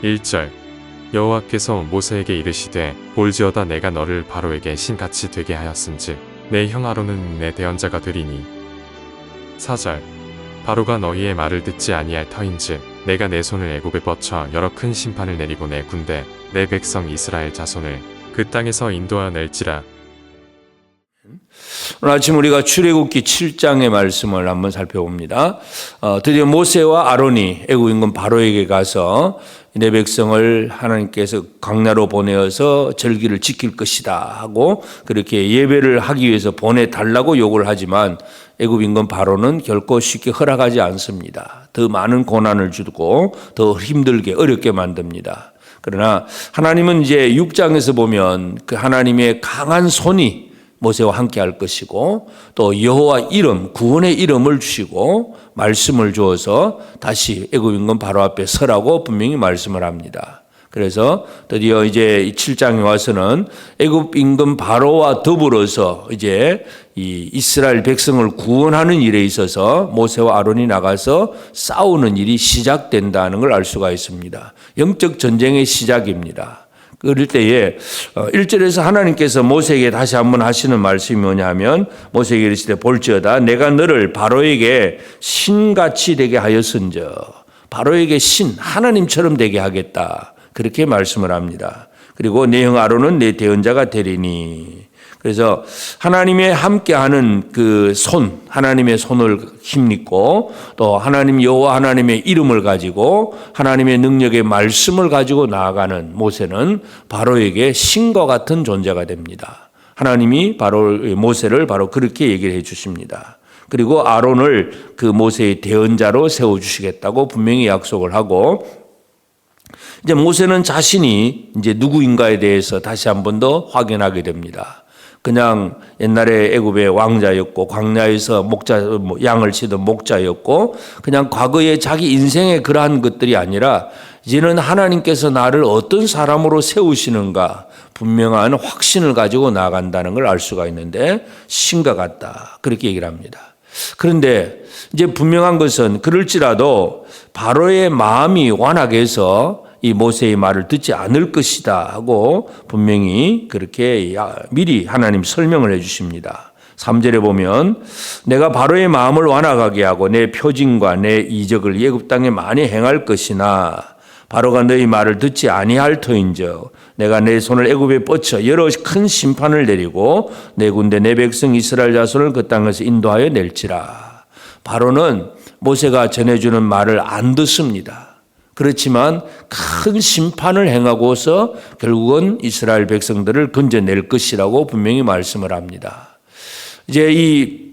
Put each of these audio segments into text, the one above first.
1절 여호와께서 모세에게 이르시되 볼지어다 내가 너를 바로에게 신같이 되게 하였은즉 내 형 아론은 내 대언자가 되리니. 4절 바로가 너희의 말을 듣지 아니할 터인즉 내가 내 손을 애굽에 뻗쳐 여러 큰 심판을 내리고 내 군대 내 백성 이스라엘 자손을 그 땅에서 인도하여 낼지라. 오늘 아침 우리가 출애굽기 7장의 말씀을 한번 살펴봅니다. 드디어 모세와 아론이 애굽 임금 바로에게 가서 내 백성을 하나님께서 광야로 보내어서 절기를 지킬 것이다 하고 그렇게 예배를 하기 위해서 보내달라고 요구를 하지만 애굽 임금 바로는 결코 쉽게 허락하지 않습니다. 더 많은 고난을 주고 더 힘들게 어렵게 만듭니다. 그러나 하나님은 이제 6장에서 보면 그 하나님의 강한 손이 모세와 함께 할 것이고 또 여호와 이름, 구원의 이름을 주시고 말씀을 주어서 다시 애굽 임금 바로 앞에 서라고 분명히 말씀을 합니다. 그래서 드디어 이제 7장에 와서는 애굽 임금 바로와 더불어서 이제 이 이스라엘 백성을 구원하는 일에 있어서 모세와 아론이 나가서 싸우는 일이 시작된다는 걸 알 수가 있습니다. 영적 전쟁의 시작입니다. 그럴 때에 1절에서 하나님께서 모세에게 다시 한번 하시는 말씀이 뭐냐면 모세에게 이르시되 볼지어다 내가 너를 바로에게 신같이 되게 하였은즉 바로에게 신 하나님처럼 되게 하겠다 그렇게 말씀을 합니다. 그리고 내 형 아론은 내 대언자가 되리니. 그래서 하나님의 함께하는 그 손, 하나님의 손을 힘입고 또 하나님 여호와 하나님의 이름을 가지고 하나님의 능력의 말씀을 가지고 나아가는 모세는 바로에게 신과 같은 존재가 됩니다. 하나님이 모세를 바로 그렇게 얘기를 해 주십니다. 그리고 아론을 그 모세의 대언자로 세워주시겠다고 분명히 약속을 하고 이제 모세는 자신이 이제 누구인가에 대해서 다시 한 번 더 확인하게 됩니다. 그냥 옛날에 애굽의 왕자였고 광야에서 양을 치던 목자였고 그냥 과거의 자기 인생의 그러한 것들이 아니라 이제는 하나님께서 나를 어떤 사람으로 세우시는가 분명한 확신을 가지고 나아간다는 걸 알 수가 있는데 신과 같다 그렇게 얘기를 합니다. 그런데 이제 분명한 것은 그럴지라도 바로의 마음이 완악해서 이 모세의 말을 듣지 않을 것이다 하고 분명히 그렇게 미리 하나님 설명을 해 주십니다. 3절에 보면 내가 바로의 마음을 완악하게 하고 내 표징과 내 이적을 애굽 땅에 많이 행할 것이나 바로가 너희 말을 듣지 아니할 터인즉 내가 내 손을 애굽에 뻗쳐 여러 큰 심판을 내리고 내 군대 내 백성 이스라엘 자손을 그 땅에서 인도하여 낼지라. 바로는 모세가 전해주는 말을 안 듣습니다. 그렇지만 큰 심판을 행하고서 결국은 이스라엘 백성들을 건져낼 것이라고 분명히 말씀을 합니다. 이제 이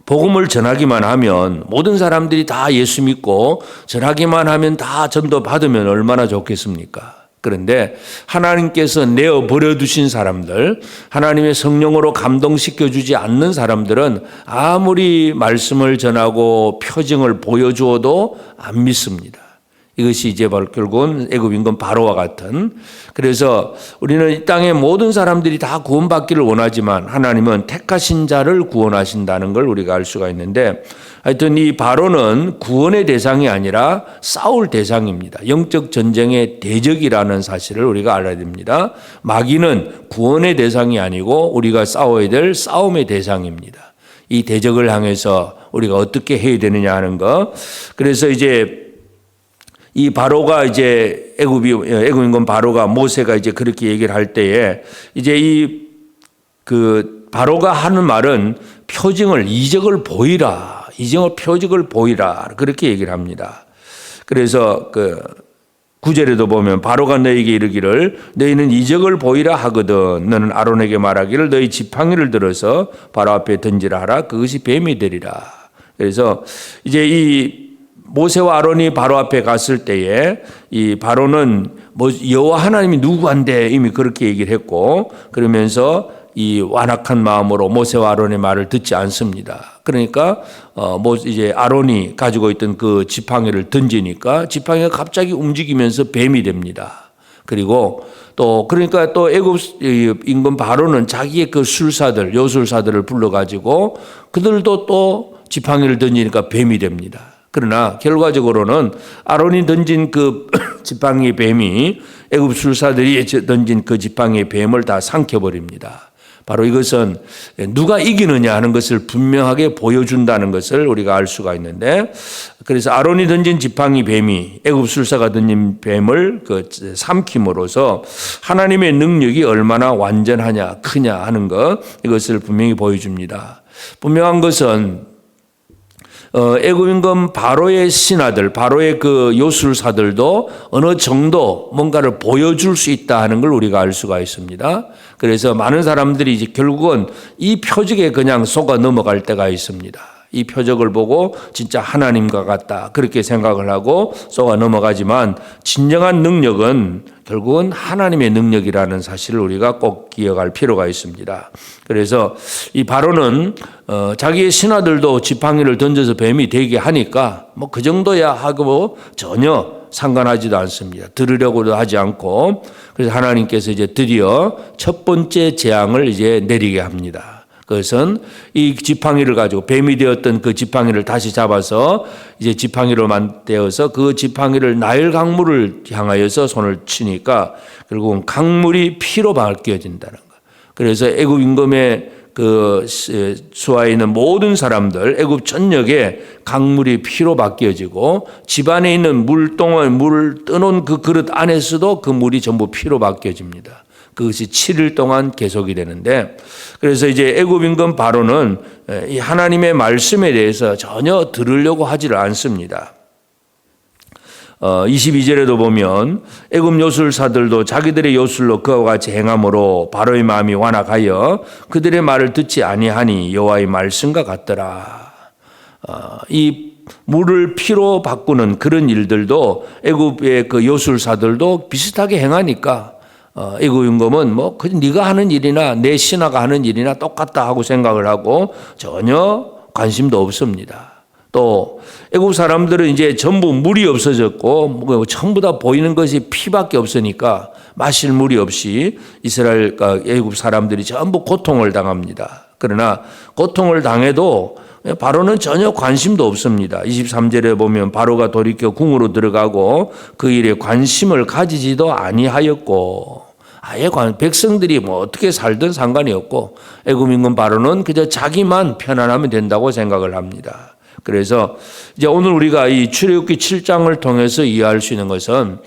복음을 전하기만 하면 모든 사람들이 다 예수 믿고 전하기만 하면 다 전도 받으면 얼마나 좋겠습니까? 그런데 하나님께서 내어버려 두신 사람들, 하나님의 성령으로 감동시켜 주지 않는 사람들은 아무리 말씀을 전하고 표징을 보여주어도 안 믿습니다. 이것이 이제 바로 결국은 애굽 임금 바로와 같은. 그래서 우리는 이 땅의 모든 사람들이 다 구원받기를 원하지만 하나님은 택하신 자를 구원하신다는 걸 우리가 알 수가 있는데 하여튼 이 바로는 구원의 대상이 아니라 싸울 대상입니다. 영적 전쟁의 대적이라는 사실을 우리가 알아야 됩니다. 마귀는 구원의 대상이 아니고 우리가 싸워야 될 싸움의 대상입니다. 이 대적을 향해서 우리가 어떻게 해야 되느냐 하는 거. 그래서 이제 이 바로가 이제 애굽 임금 바로가 모세가 이제 그렇게 얘기를 할 때에 이제 그 바로가 하는 말은 이적을 보이라. 표적을 보이라. 그렇게 얘기를 합니다. 그래서 그 9절에도 보면 바로가 너에게 이르기를 너희는 이적을 보이라 하거든 너는 아론에게 말하기를 너희 지팡이를 들어서 바로 앞에 던지라 하라. 그것이 뱀이 되리라. 그래서 이제 이 모세와 아론이 바로 앞에 갔을 때에 이 바로는 여호와 하나님이 누구한데 이미 그렇게 얘기를 했고 그러면서 이 완악한 마음으로 모세와 아론의 말을 듣지 않습니다. 그러니까 이제 아론이 가지고 있던 그 지팡이를 던지니까 지팡이가 갑자기 움직이면서 뱀이 됩니다. 그리고 그러니까 또 애굽 임금 바로는 자기의 그 요술사들을 불러가지고 그들도 또 지팡이를 던지니까 뱀이 됩니다. 그러나 결과적으로는 아론이 던진 그 지팡이 뱀이 애굽 술사들이 던진 그 지팡이 뱀을 다 삼켜버립니다. 바로 이것은 누가 이기느냐 하는 것을 분명하게 보여준다는 것을 우리가 알 수가 있는데, 그래서 아론이 던진 지팡이 뱀이 애굽 술사가 던진 뱀을 삼킴으로써 하나님의 능력이 얼마나 완전하냐 크냐 하는 것, 이것을 분명히 보여줍니다. 분명한 것은 애굽 임금 바로의 신하들, 바로의 그 요술사들도 어느 정도 뭔가를 보여줄 수 있다 하는 걸 우리가 알 수가 있습니다. 그래서 많은 사람들이 이제 결국은 이 표적에 그냥 속아 넘어갈 때가 있습니다. 이 표적을 보고 진짜 하나님과 같다 그렇게 생각을 하고 속아 넘어가지만, 진정한 능력은 결국은 하나님의 능력이라는 사실을 우리가 꼭 기억할 필요가 있습니다. 그래서 이 바로는 자기의 신하들도 지팡이를 던져서 뱀이 되게 하니까 뭐 그 정도야 하고 전혀 상관하지도 않습니다. 들으려고도 하지 않고, 그래서 하나님께서 이제 드디어 첫 번째 재앙을 이제 내리게 합니다. 그것은 이 지팡이를 가지고 뱀이 되었던 그 지팡이를 다시 잡아서 이제 지팡이로 만들어서 그 지팡이를 나일 강물을 향하여서 손을 치니까 결국은 강물이 피로 바뀌어진다는 것. 그래서 애굽 임금의 그 수하에 있는 모든 사람들, 애굽 전역에 강물이 피로 바뀌어지고 집안에 있는 물동을 물 떠놓은 그 그릇 안에서도 그 물이 전부 피로 바뀌어집니다. 그것이 7일 동안 계속이 되는데, 그래서 이제 애굽 임금 바로는 이 하나님의 말씀에 대해서 전혀 들으려고 하지를 않습니다. 22절에도 보면 애굽 요술사들도 자기들의 요술로 그와 같이 행함으로 바로의 마음이 완악하여 그들의 말을 듣지 아니하니 여호와의 말씀과 같더라. 이 물을 피로 바꾸는 그런 일들도 애굽의 그 요술사들도 비슷하게 행하니까 애굽 임금은 뭐 그냥 네가 하는 일이나 내 신하가 하는 일이나 똑같다 하고 생각을 하고 전혀 관심도 없습니다. 또 애굽 사람들은 이제 전부 물이 없어졌고 전부 다 보이는 것이 피밖에 없으니까 마실 물이 없이 이스라엘 애굽 사람들이 전부 고통을 당합니다. 그러나 고통을 당해도 바로는 전혀 관심도 없습니다. 23절에 보면 바로가 돌이켜 궁으로 들어가고 그 일에 관심을 가지지도 아니하였고, 아예 백성들이 뭐 어떻게 살든 상관이 없고 애굽 임금 바로는 그저 자기만 편안하면 된다고 생각을 합니다. 그래서 이제 오늘 우리가 이 출애굽기 7장을 통해서 이해할 수 있는 것은,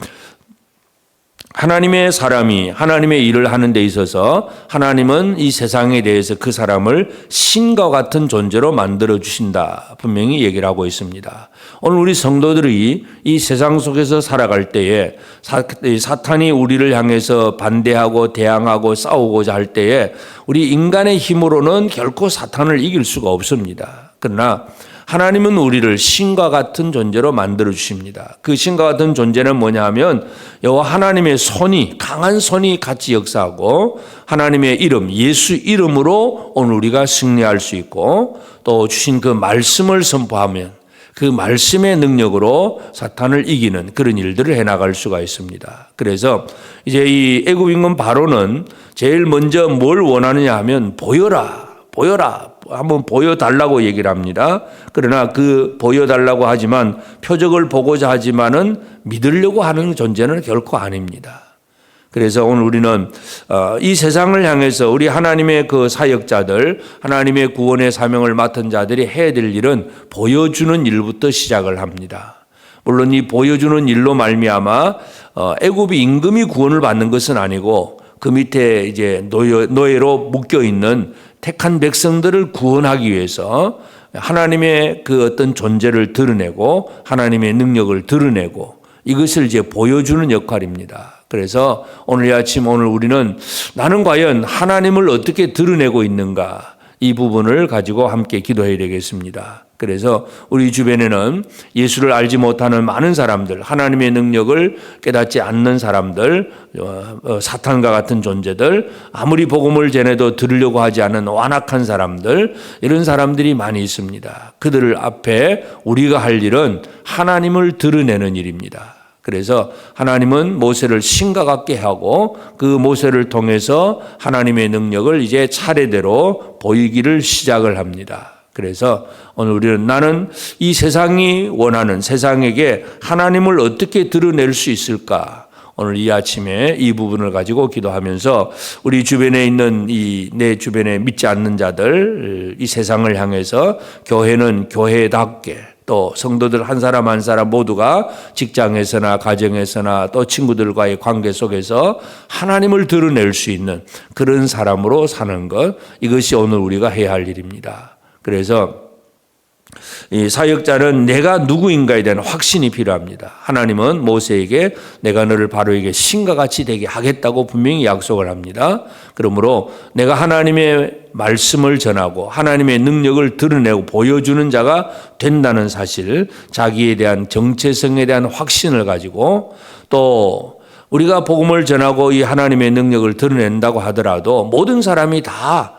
하나님의 사람이 하나님의 일을 하는 데 있어서 하나님은 이 세상에 대해서 그 사람을 신과 같은 존재로 만들어 주신다 분명히 얘기를 하고 있습니다. 오늘 우리 성도들이 이 세상 속에서 살아갈 때에 사탄이 우리를 향해서 반대하고 대항하고 싸우고자 할 때에 우리 인간의 힘으로는 결코 사탄을 이길 수가 없습니다. 그러나 하나님은 우리를 신과 같은 존재로 만들어 주십니다. 그 신과 같은 존재는 뭐냐 하면 여호와 하나님의 손이, 강한 손이 같이 역사하고 하나님의 이름, 예수 이름으로 오늘 우리가 승리할 수 있고, 또 주신 그 말씀을 선포하면 그 말씀의 능력으로 사탄을 이기는 그런 일들을 해나갈 수가 있습니다. 그래서 이제 이 애굽 임금 바로는 제일 먼저 뭘 원하느냐 하면 보여라 한번 보여달라고 얘기를 합니다. 그러나 그 보여달라고 하지만 표적을 보고자 하지만은 믿으려고 하는 존재는 결코 아닙니다. 그래서 오늘 우리는 이 세상을 향해서 우리 하나님의 그 사역자들, 하나님의 구원의 사명을 맡은 자들이 해야 될 일은 보여주는 일부터 시작을 합니다. 물론 이 보여주는 일로 말미암아 애굽이 임금이 구원을 받는 것은 아니고 그 밑에 이제 노예로 묶여 있는 택한 백성들을 구원하기 위해서 하나님의 그 어떤 존재를 드러내고 하나님의 능력을 드러내고 이것을 이제 보여주는 역할입니다. 그래서 오늘 아침 우리는 나는 과연 하나님을 어떻게 드러내고 있는가, 이 부분을 가지고 함께 기도해야 되겠습니다. 그래서 우리 주변에는 예수를 알지 못하는 많은 사람들, 하나님의 능력을 깨닫지 않는 사람들, 사탄과 같은 존재들, 아무리 복음을 전해도 들으려고 하지 않는 완악한 사람들, 이런 사람들이 많이 있습니다. 그들 앞에 우리가 할 일은 하나님을 드러내는 일입니다. 그래서 하나님은 모세를 신과 같게 하고 그 모세를 통해서 하나님의 능력을 이제 차례대로 보이기를 시작을 합니다. 그래서 오늘 우리는 나는 이 세상이 원하는 세상에게 하나님을 어떻게 드러낼 수 있을까? 오늘 이 아침에 이 부분을 가지고 기도하면서 우리 주변에 있는 내 주변에 믿지 않는 자들, 이 세상을 향해서 교회는 교회답게 또 성도들 한 사람 한 사람 모두가 직장에서나 가정에서나 또 친구들과의 관계 속에서 하나님을 드러낼 수 있는 그런 사람으로 사는 것, 이것이 오늘 우리가 해야 할 일입니다. 그래서 이 사역자는 내가 누구인가에 대한 확신이 필요합니다. 하나님은 모세에게 내가 너를 바로에게 신과 같이 되게 하겠다고 분명히 약속을 합니다. 그러므로 내가 하나님의 말씀을 전하고 하나님의 능력을 드러내고 보여주는 자가 된다는 사실, 자기에 대한 정체성에 대한 확신을 가지고 또 우리가 복음을 전하고 이 하나님의 능력을 드러낸다고 하더라도 모든 사람이 다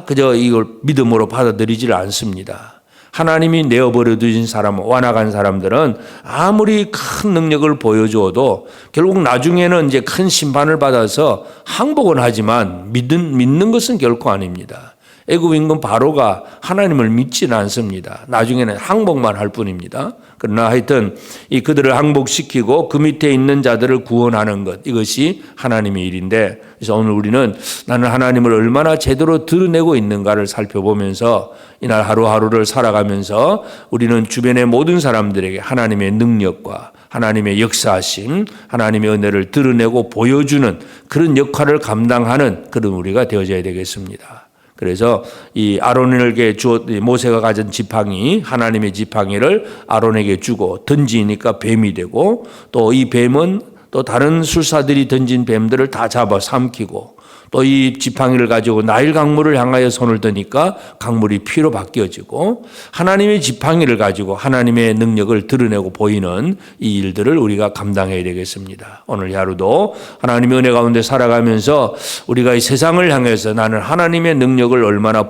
그저 이걸 믿음으로 받아들이질 않습니다. 하나님이 내어버려 두신 사람, 완악한 사람들은 아무리 큰 능력을 보여주어도 결국 나중에는 이제 큰 심판을 받아서 항복은 하지만 믿는 것은 결코 아닙니다. 애굽 임금 바로가 하나님을 믿지는 않습니다. 나중에는 항복만 할 뿐입니다. 그러나 하여튼 이 그들을 항복시키고 그 밑에 있는 자들을 구원하는 것, 이것이 하나님의 일인데, 그래서 오늘 우리는 나는 하나님을 얼마나 제대로 드러내고 있는가를 살펴보면서 이날 하루하루를 살아가면서 우리는 주변의 모든 사람들에게 하나님의 능력과 하나님의 역사하심, 하나님의 은혜를 드러내고 보여주는 그런 역할을 감당하는 그런 우리가 되어져야 되겠습니다. 그래서 이 아론에게 모세가 가진 지팡이, 하나님의 지팡이를 아론에게 주고 던지니까 뱀이 되고, 또 이 뱀은 또 다른 술사들이 던진 뱀들을 다 잡아 삼키고, 또 이 지팡이를 가지고 나일 강물을 향하여 손을 드니까 강물이 피로 바뀌어지고, 하나님의 지팡이를 가지고 하나님의 능력을 드러내고 보이는 이 일들을 우리가 감당해야 되겠습니다. 오늘 하루도 하나님의 은혜 가운데 살아가면서 우리가 이 세상을 향해서 나는 하나님의 능력을 얼마나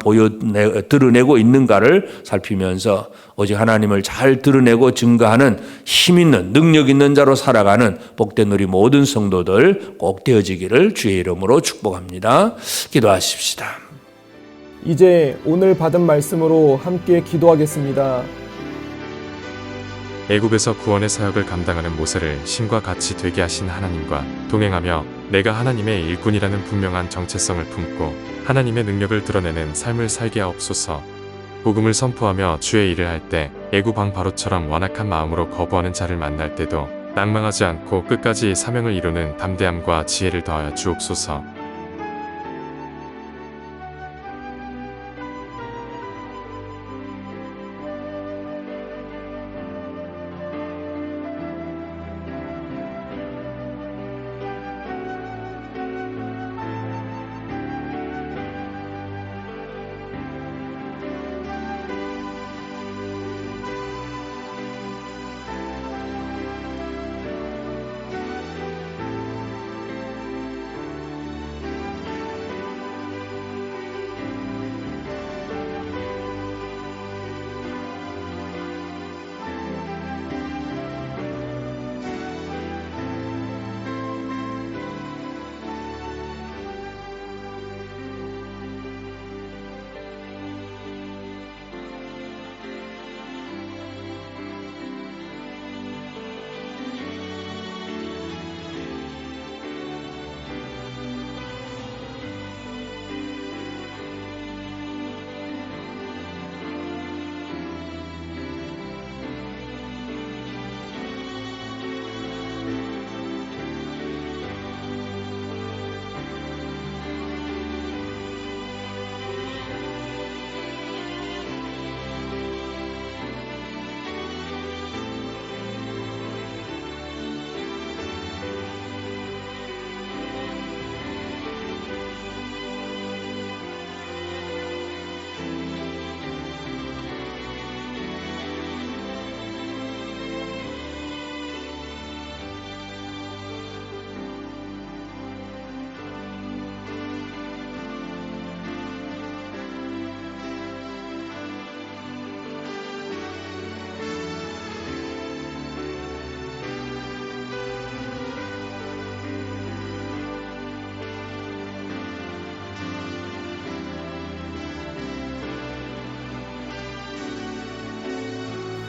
드러내고 있는가를 살피면서 오직 하나님을 잘 드러내고 증거하는 힘 있는 능력 있는 자로 살아가는 복된 우리 모든 성도들 꼭 되어지기를 주의 이름으로 축복합니다. 기도하십시다. 이제 오늘 받은 말씀으로 함께 기도하겠습니다. 애굽에서 구원의 사역을 감당하는 모세를 신과 같이 되게 하신 하나님과 동행하며 내가 하나님의 일꾼이라는 분명한 정체성을 품고 하나님의 능력을 드러내는 삶을 살게 하옵소서. 복음을 선포하며 주의 일을 할 때 애굽 왕 바로처럼 완악한 마음으로 거부하는 자를 만날 때도 낭망하지 않고 끝까지 사명을 이루는 담대함과 지혜를 더하여 주옵소서.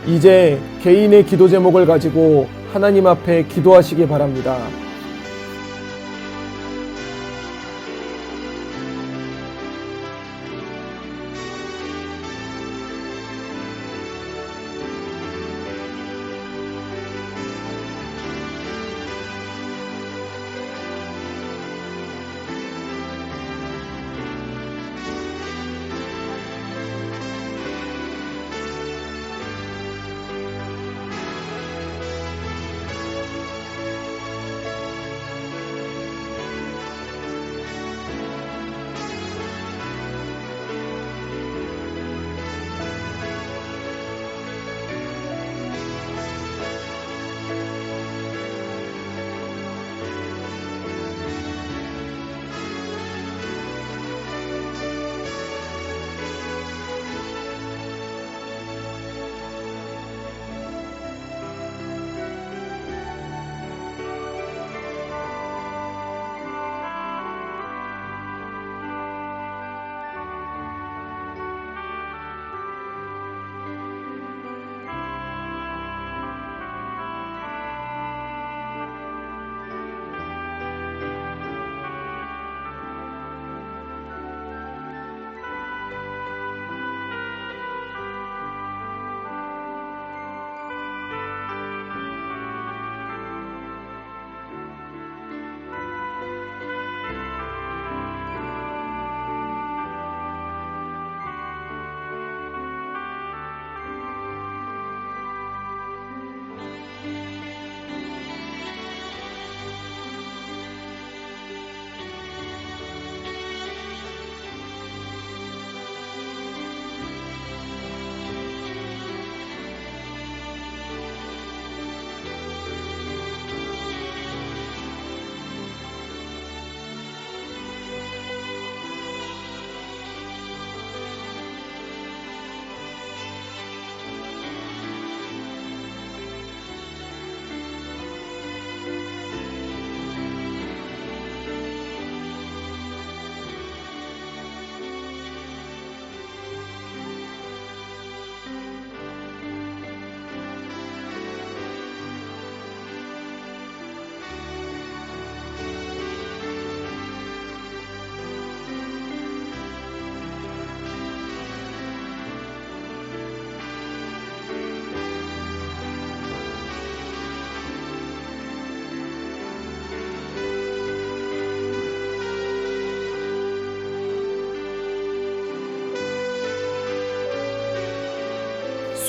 이제 개인의 기도 제목을 가지고 하나님 앞에 기도하시기 바랍니다.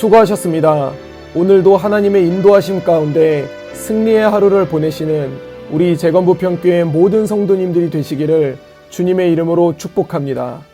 수고하셨습니다. 오늘도 하나님의 인도하심 가운데 승리의 하루를 보내시는 우리 재건부평교회 모든 성도님들이 되시기를 주님의 이름으로 축복합니다.